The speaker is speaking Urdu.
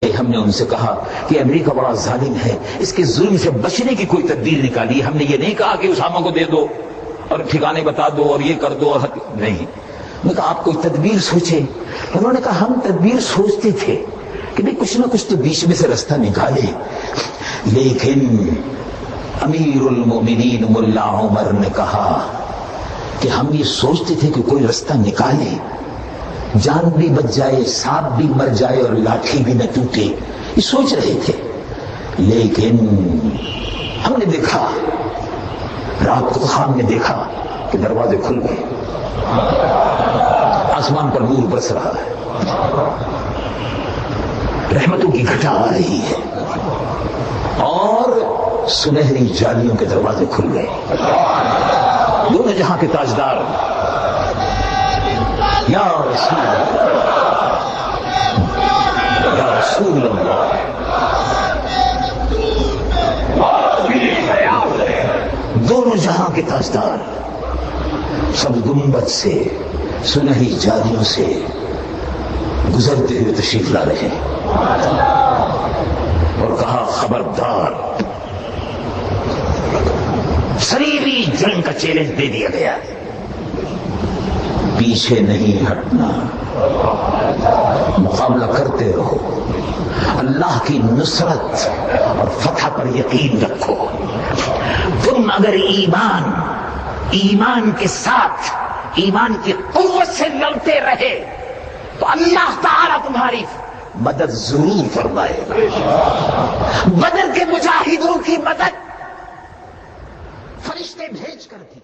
ہم نے ان سے کہا کہ امریکہ بڑا ظالم ہے، اس کے ظلم سے بچنے کی کوئی تدبیر نکالی. ہم نے یہ نہیں کہا کہ اسامہ کو دے دو اور ٹھکانے بتا دو اور یہ کر دو اور نہیں. میں نے کہا آپ کوئی تدبیر سوچے. انہوں نے کہا ہم تدبیر سوچتے تھے کہ نہیں کچھ نہ کچھ تو بیچ میں سے رستہ نکالے، لیکن امیر المومنین ملا عمر نے کہا کہ ہم یہ سوچتے تھے کہ کوئی رستہ نکالے، جان بھی بچ جائے، سانپ بھی مر جائے اور لاٹھی بھی نہ ٹوٹے، یہ سوچ رہے تھے. لیکن ہم نے دیکھا، رات کو خواب میں دیکھا کہ دروازے کھل گئے، آسمان پر نور برس رہا ہے، رحمتوں کی گھٹا آ رہی ہے اور سنہری جالیوں کے دروازے کھل گئے. دونوں جہاں کے تاجدار یا رسول اللہ، یا رسول اللہ، دونوں جہاں کے تاجدار سب گنبد سے سنہری جالیوں سے گزرتے ہوئے تشریف لا رہے اور کہا خبردار، صلیبی جنگ کا چیلنج دے دیا گیا، پیچھے نہیں ہٹنا، مقابلہ کرتے رہو، اللہ کی نصرت اور فتح پر یقین رکھو. تم اگر ایمان کے ساتھ ایمان کی قوت سے لڑتے رہے تو اللہ تعالیٰ تمہاری مدد ضرور فرمائے گا. بدر کے مجاہدوں کی مدد فرشتے بھیج کر دی.